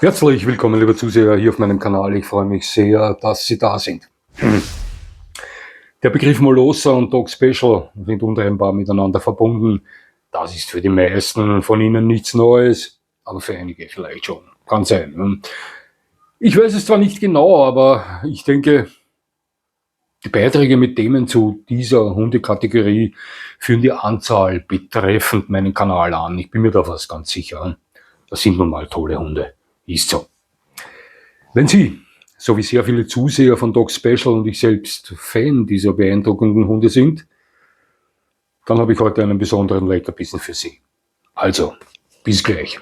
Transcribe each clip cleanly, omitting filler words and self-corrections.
Herzlich willkommen, liebe Zuseher, hier auf meinem Kanal. Ich freue mich sehr, dass Sie da sind. Der Begriff Molosser und Dog Special sind untrennbar miteinander verbunden. Das ist für die meisten von Ihnen nichts Neues, aber für einige vielleicht schon. Kann sein. Ich weiß es zwar nicht genau, aber ich denke, die Beiträge mit Themen zu dieser Hundekategorie führen die Anzahl betreffend meinen Kanal an. Ich bin mir da fast ganz sicher. Das sind nun mal tolle Hunde. Ist so. Wenn Sie, so wie sehr viele Zuseher von Dog Special und ich selbst Fan dieser beeindruckenden Hunde sind, dann habe ich heute einen besonderen Leckerbissen für Sie. Also, bis gleich.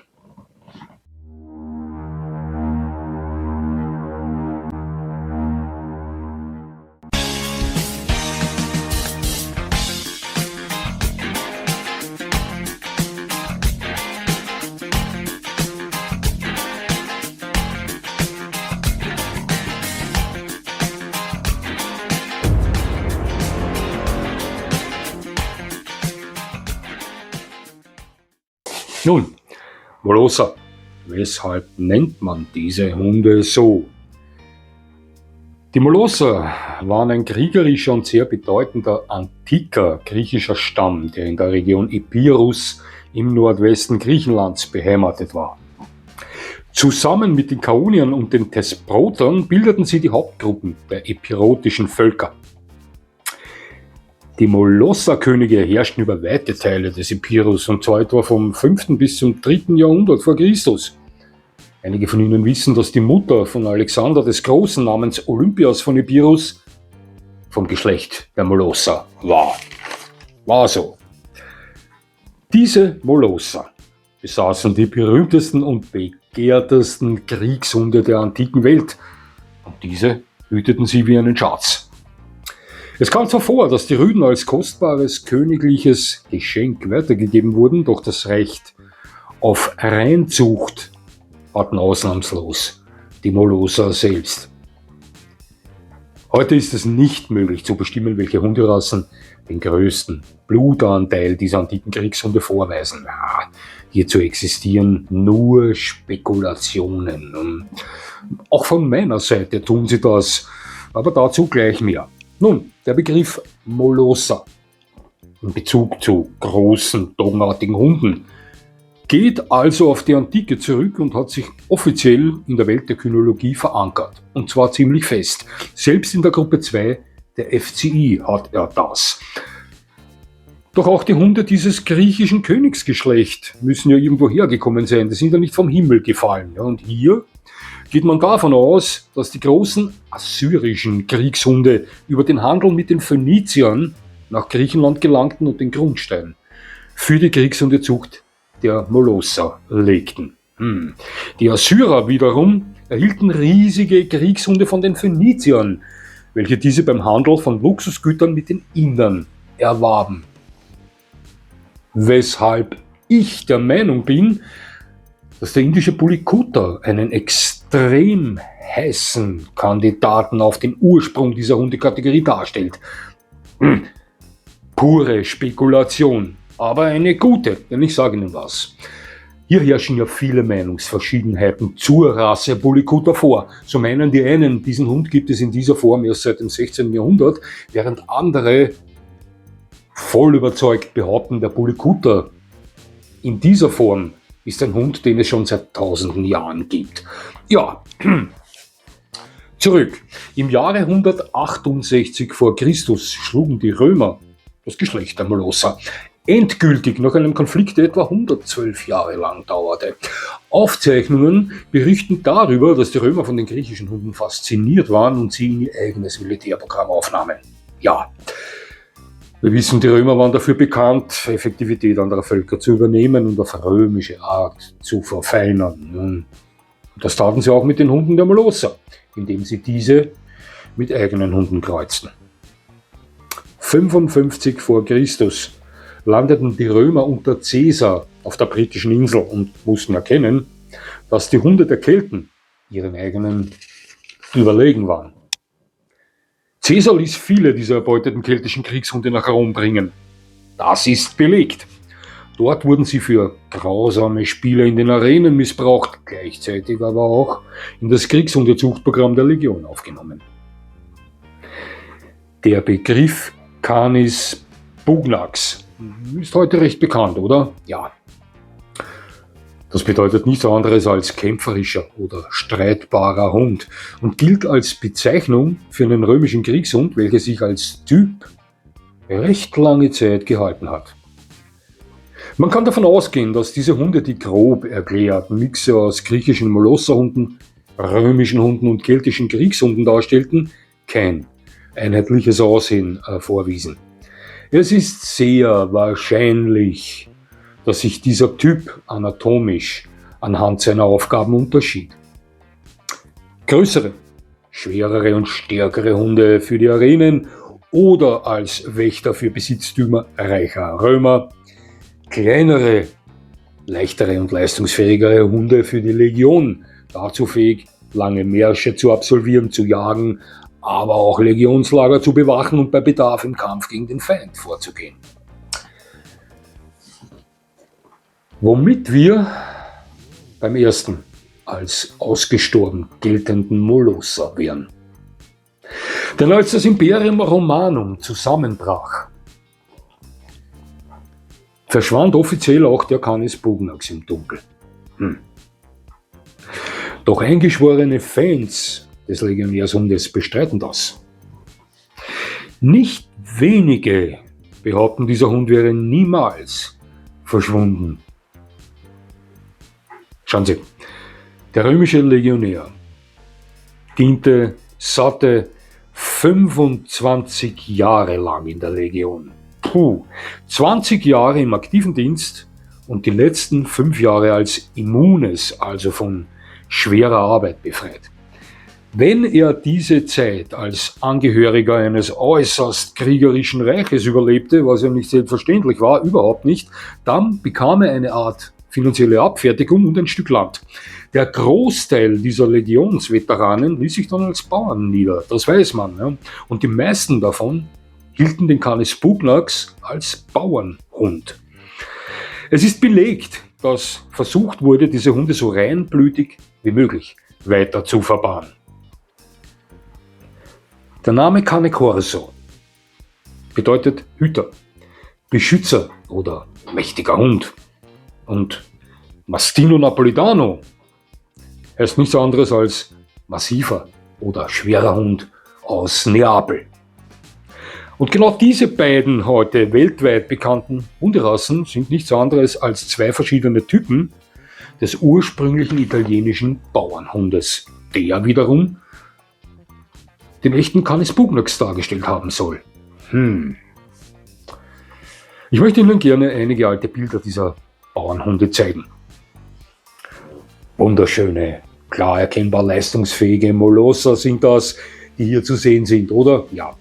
Nun, Molosser. Weshalb nennt man diese Hunde so? Die Molosser waren ein kriegerischer und sehr bedeutender antiker griechischer Stamm, der in der Region Epirus im Nordwesten Griechenlands beheimatet war. Zusammen mit den Chaoniern und den Thesprotern bildeten sie die Hauptgruppen der epirotischen Völker. Die Molosser-Könige herrschten über weite Teile des Epirus, und zwar etwa vom 5. bis zum 3. Jahrhundert vor Christus. Einige von Ihnen wissen, dass die Mutter von Alexander des Großen namens Olympias von Epirus vom Geschlecht der Molosser war. War so. Diese Molosser besaßen die berühmtesten und begehrtesten Kriegshunde der antiken Welt, und diese hüteten sie wie einen Schatz. Es kam zwar vor, dass die Rüden als kostbares königliches Geschenk weitergegeben wurden, doch das Recht auf Reinzucht hatten ausnahmslos die Molosser selbst. Heute ist es nicht möglich zu bestimmen, welche Hunderassen den größten Blutanteil dieser antiken Kriegshunde vorweisen. Ja, hierzu existieren nur Spekulationen. Auch von meiner Seite tun sie das, aber dazu gleich mehr. Nun, der Begriff Molosser in Bezug zu großen, doggenartigen Hunden geht also auf die Antike zurück und hat sich offiziell in der Welt der Kynologie verankert. Und zwar ziemlich fest. Selbst in der Gruppe 2 der FCI hat er das. Doch auch die Hunde dieses griechischen Königsgeschlecht müssen ja irgendwo hergekommen sein. Die sind ja nicht vom Himmel gefallen. Ja, und hier geht man davon aus, dass die großen assyrischen Kriegshunde über den Handel mit den Phöniziern nach Griechenland gelangten und den Grundstein für die Kriegshundezucht der Molosser legten. Die Assyrer wiederum erhielten riesige Kriegshunde von den Phöniziern, welche diese beim Handel von Luxusgütern mit den Indern erwarben. Weshalb ich der Meinung bin, dass der indische Bully Kutter einen extrem heißen Kandidaten auf den Ursprung dieser Hundekategorie darstellt. Pure Spekulation, aber eine gute, denn ich sage Ihnen was. Hier herrschen ja viele Meinungsverschiedenheiten zur Rasse Bully Kutter vor. So meinen die einen, diesen Hund gibt es in dieser Form erst seit dem 16. Jahrhundert, während andere voll überzeugt behaupten, der Bully Kutter in dieser Form ist ein Hund, den es schon seit tausenden Jahren gibt. Ja, zurück. Im Jahre 168 vor Christus schlugen die Römer das Geschlecht der Molosser endgültig nach einem Konflikt, der etwa 112 Jahre lang dauerte. Aufzeichnungen berichten darüber, dass die Römer von den griechischen Hunden fasziniert waren und sie in ihr eigenes Militärprogramm aufnahmen. Ja, wir wissen, die Römer waren dafür bekannt, Effektivität anderer Völker zu übernehmen und auf römische Art zu verfeinern. Das taten sie auch mit den Hunden der Molosser, indem sie diese mit eigenen Hunden kreuzten. 55 vor Christus landeten die Römer unter Caesar auf der britischen Insel und mussten erkennen, dass die Hunde der Kelten ihren eigenen überlegen waren. Caesar ließ viele dieser erbeuteten keltischen Kriegshunde nach Rom bringen. Das ist belegt. Dort wurden sie für grausame Spiele in den Arenen missbraucht, gleichzeitig aber auch in das Kriegshundezuchtprogramm der Legion aufgenommen. Der Begriff Canis pugnax ist heute recht bekannt, oder? Ja. Das bedeutet nichts anderes als kämpferischer oder streitbarer Hund und gilt als Bezeichnung für einen römischen Kriegshund, welcher sich als Typ recht lange Zeit gehalten hat. Man kann davon ausgehen, dass diese Hunde die grob erklärten Mixe aus griechischen Molosserhunden, römischen Hunden und keltischen Kriegshunden darstellten, kein einheitliches Aussehen vorwiesen. Es ist sehr wahrscheinlich, dass sich dieser Typ anatomisch anhand seiner Aufgaben unterschied. Größere, schwerere und stärkere Hunde für die Arenen oder als Wächter für Besitztümer reicher Römer, kleinere, leichtere und leistungsfähigere Hunde für die Legion, dazu fähig, lange Märsche zu absolvieren, zu jagen, aber auch Legionslager zu bewachen und bei Bedarf im Kampf gegen den Feind vorzugehen. Womit wir beim ersten als ausgestorben geltenden Molosser wären. Denn als das Imperium Romanum zusammenbrach, verschwand offiziell auch der Canis pugnax im Dunkel. Doch eingeschworene Fans des Legionärshundes bestreiten das. Nicht wenige behaupten, dieser Hund wäre niemals verschwunden. Schauen Sie, der römische Legionär diente satte 25 Jahre lang in der Legion. 20 Jahre im aktiven Dienst und die letzten 5 Jahre als Immunes, also von schwerer Arbeit befreit. Wenn er diese Zeit als Angehöriger eines äußerst kriegerischen Reiches überlebte, was ja nicht selbstverständlich war, überhaupt nicht, dann bekam er eine Art finanzielle Abfertigung und ein Stück Land. Der Großteil dieser Legionsveteranen ließ sich dann als Bauern nieder, das weiß man. Ja. Und die meisten davon hielten den Canis pugnax als Bauernhund. Es ist belegt, dass versucht wurde, diese Hunde so reinblütig wie möglich weiter zu verbannen. Der Name Cane Corso bedeutet Hüter, Beschützer oder mächtiger Hund. Und Mastino Napolitano heißt nichts anderes als massiver oder schwerer Hund aus Neapel. Und genau diese beiden heute weltweit bekannten Hunderassen sind nichts anderes als zwei verschiedene Typen des ursprünglichen italienischen Bauernhundes, der wiederum den echten Canis pugnax dargestellt haben soll. Ich möchte Ihnen gerne einige alte Bilder dieser Bauernhunde zeigen. Wunderschöne, klar erkennbar leistungsfähige Molosser sind das, die hier zu sehen sind, oder? Ja,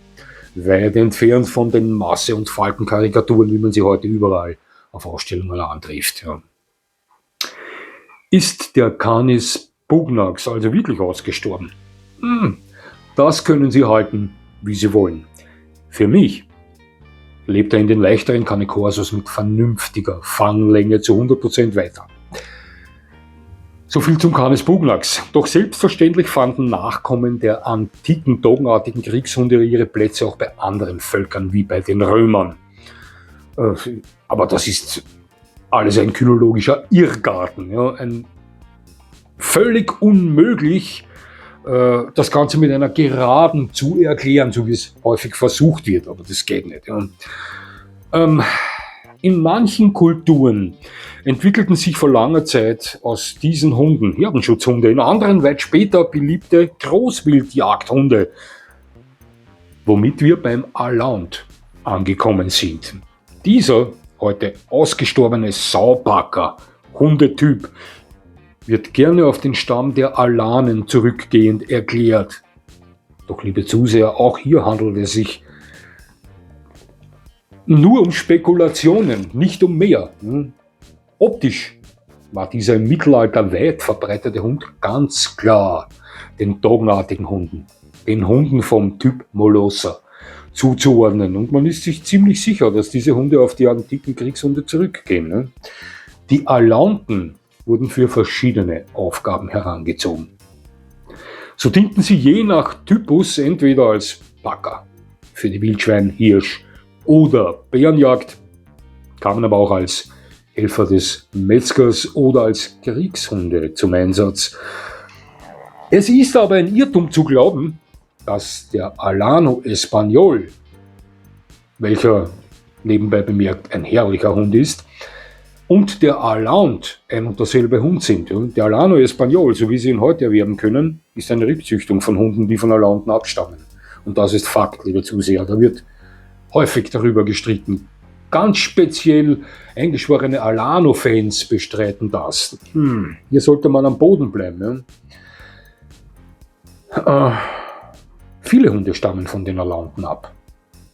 weit entfernt von den Masse- und Faltenkarikaturen, wie man sie heute überall auf Ausstellungen antrifft. Ja. Ist der Canis pugnax also wirklich ausgestorben? Das können Sie halten, wie Sie wollen. Für mich lebt er in den leichteren Cane Corsos mit vernünftiger Fanglänge zu 100% weiter. So viel zum Canis pugnax. Doch selbstverständlich fanden Nachkommen der antiken dogenartigen Kriegshunde ihre Plätze auch bei anderen Völkern wie bei den Römern. Aber das ist alles ein kynologischer Irrgarten. Ja? Völlig unmöglich, das Ganze mit einer Geraden zu erklären, so wie es häufig versucht wird, aber das geht nicht. Ja. In manchen Kulturen entwickelten sich vor langer Zeit aus diesen Hunden Herdenschutzhunde, in anderen weit später beliebte Großwildjagdhunde, womit wir beim Allhound angekommen sind. Dieser heute ausgestorbene Saupacker-Hundetyp wird gerne auf den Stamm der Alanen zurückgehend erklärt. Doch liebe Zuseher, auch hier handelt es sich nur um Spekulationen, nicht um mehr. Optisch war dieser im Mittelalter weit verbreitete Hund ganz klar den dogenartigen Hunden, den Hunden vom Typ Molosser, zuzuordnen. Und man ist sich ziemlich sicher, dass diese Hunde auf die antiken Kriegshunde zurückgehen. Ne? Die Alaunten wurden für verschiedene Aufgaben herangezogen. So dienten sie je nach Typus entweder als Packer für die Wildschwein, Hirsch oder Bärenjagd, kamen aber auch als Helfer des Metzgers oder als Kriegshunde zum Einsatz. Es ist aber ein Irrtum zu glauben, dass der Alano Español, welcher nebenbei bemerkt ein herrlicher Hund ist, und der Alaund ein und derselbe Hund sind. Der Alano Español, so wie Sie ihn heute erwerben können, ist eine Rebzüchtung von Hunden, die von Alaunden abstammen. Und das ist Fakt, lieber Zuseher. Da wird häufig darüber gestritten. Ganz speziell eingeschworene Alano-Fans bestreiten das. Hier sollte man am Boden bleiben. Ja? Viele Hunde stammen von den Alaunden ab.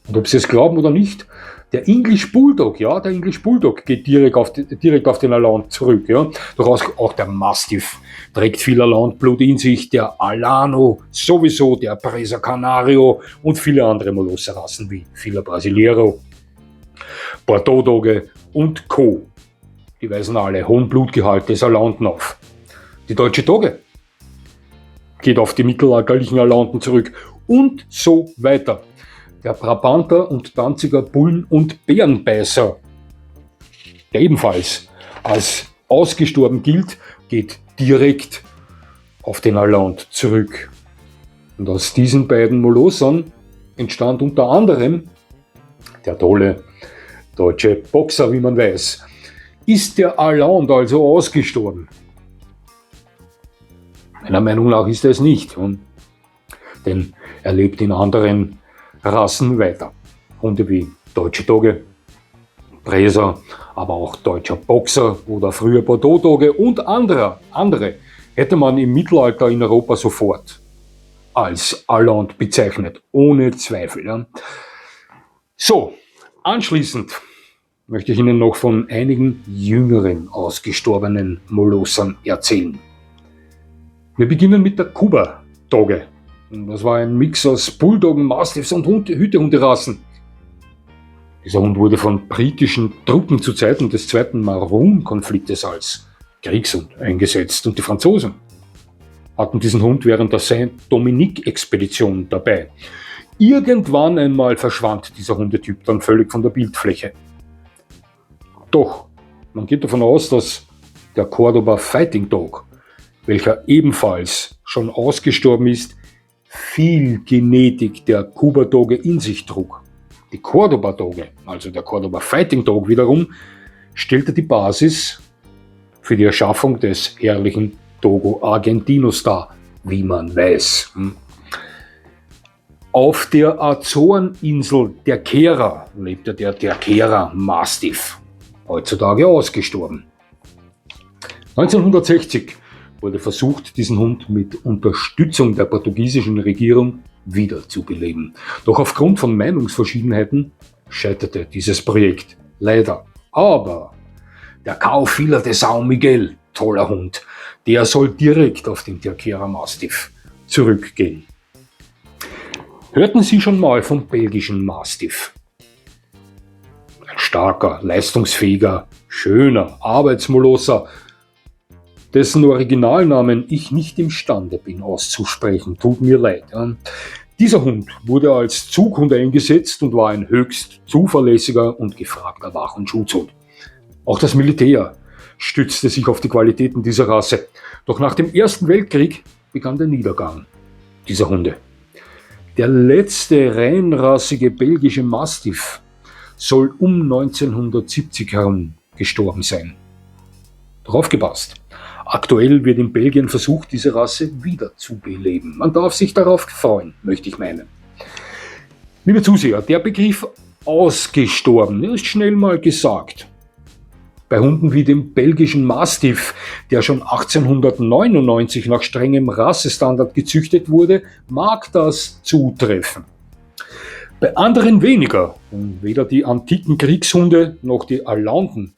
Und ob Sie es glauben oder nicht, der English Bulldog, der English Bulldog geht direkt auf den Alaund zurück. Ja. Durchaus auch der Mastiff trägt viel Alaundblut in sich, der Alano sowieso, der Presa Canario und viele andere Molosserrassen wie Fila Brasileiro, Bordeaux Dogge und Co. Die weisen alle hohen Blutgehalt des Alaunden auf. Die deutsche Dogge geht auf die mittelalterlichen Alaunden zurück und so weiter. Der Brabanter und Danziger Bullen- und Bärenbeißer, der ebenfalls als ausgestorben gilt, geht direkt auf den Alaund zurück. Und aus diesen beiden Molossern entstand unter anderem der tolle deutsche Boxer, wie man weiß. Ist der Alaund also ausgestorben? Meiner Meinung nach ist er es nicht, denn er lebt in anderen Rassen weiter. Hunde wie deutsche Dogge, Presa, aber auch deutscher Boxer oder früher Bordeaux Dogge und andere hätte man im Mittelalter in Europa sofort als Alaund bezeichnet, ohne Zweifel. Ja. So, anschließend möchte ich Ihnen noch von einigen jüngeren ausgestorbenen Molossern erzählen. Wir beginnen mit der Kuba-Dogge. Das war ein Mix aus Bulldoggen, Mastiffs und Hütehunderassen. Dieser Hund wurde von britischen Truppen zu Zeiten des Zweiten Maroon-Konfliktes als Kriegshund eingesetzt und die Franzosen hatten diesen Hund während der Saint-Dominique-Expedition dabei. Irgendwann einmal verschwand dieser Hundetyp dann völlig von der Bildfläche. Doch, man geht davon aus, dass der Cordoba Fighting Dog, welcher ebenfalls schon ausgestorben ist, viel Genetik der Kuba-Dogge in sich trug. Die Cordoba-Dogge, also der Cordoba Fighting Dog wiederum, stellte die Basis für die Erschaffung des herrlichen Dogo Argentinos dar, wie man weiß. Auf der Azoreninsel Terceira lebte der Terceira Mastiff, heutzutage ausgestorben. 1960 wurde versucht, diesen Hund mit Unterstützung der portugiesischen Regierung wiederzubeleben. Doch aufgrund von Meinungsverschiedenheiten scheiterte dieses Projekt leider. Aber der Caufila de São Miguel, toller Hund, der soll direkt auf den Terceira Mastiff zurückgehen. Hörten Sie schon mal vom belgischen Mastiff? Ein starker, leistungsfähiger, schöner Arbeitsmolosser, dessen Originalnamen ich nicht imstande bin auszusprechen. Tut mir leid. Dieser Hund wurde als Zughund eingesetzt und war ein höchst zuverlässiger und gefragter Wach- und Schutzhund. Auch das Militär stützte sich auf die Qualitäten dieser Rasse. Doch nach dem Ersten Weltkrieg begann der Niedergang dieser Hunde. Der letzte reinrassige belgische Mastiff soll um 1970 herum gestorben sein. Doch aufgepasst! Aktuell wird in Belgien versucht, diese Rasse wiederzubeleben. Man darf sich darauf freuen, möchte ich meinen. Liebe Zuseher, der Begriff ausgestorben ist schnell mal gesagt. Bei Hunden wie dem belgischen Mastiff, der schon 1899 nach strengem Rassestandard gezüchtet wurde, mag das zutreffen. Bei anderen weniger. Und weder die antiken Kriegshunde noch die Alaunden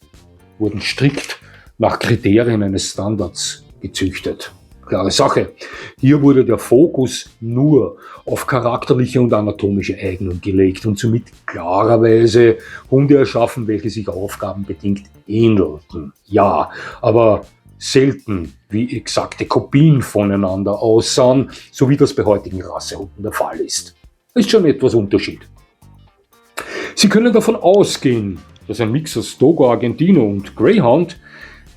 wurden strikt nach Kriterien eines Standards gezüchtet. Klare Sache. Hier wurde der Fokus nur auf charakterliche und anatomische Eignung gelegt und somit klarerweise Hunde erschaffen, welche sich aufgabenbedingt ähnelten. Ja, aber selten wie exakte Kopien voneinander aussahen, so wie das bei heutigen Rassehunden der Fall ist. Ist schon etwas Unterschied. Sie können davon ausgehen, dass ein Mix aus Dogo Argentino und Greyhound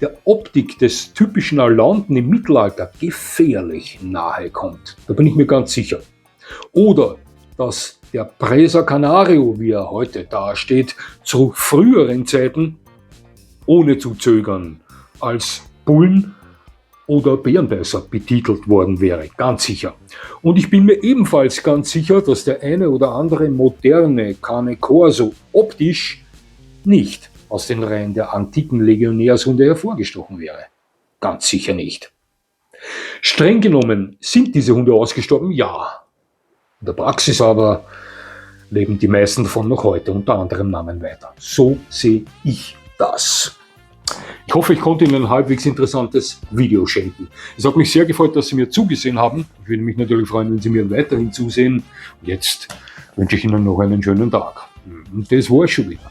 der Optik des typischen Arlanten im Mittelalter gefährlich nahe kommt. Da bin ich mir ganz sicher. Oder dass der Presa Canario, wie er heute dasteht, zu früheren Zeiten ohne zu zögern als Bullen oder Bärenbeißer betitelt worden wäre, ganz sicher. Und ich bin mir ebenfalls ganz sicher, dass der eine oder andere moderne Cane Corso optisch nicht aus den Reihen der antiken Legionärshunde hervorgestochen wäre. Ganz sicher nicht. Streng genommen sind diese Hunde ausgestorben, ja. In der Praxis aber leben die meisten davon noch heute unter anderem Namen weiter. So sehe ich das. Ich hoffe, ich konnte Ihnen ein halbwegs interessantes Video schenken. Es hat mich sehr gefreut, dass Sie mir zugesehen haben. Ich würde mich natürlich freuen, wenn Sie mir weiterhin zusehen. Und jetzt wünsche ich Ihnen noch einen schönen Tag. Und das war's schon wieder.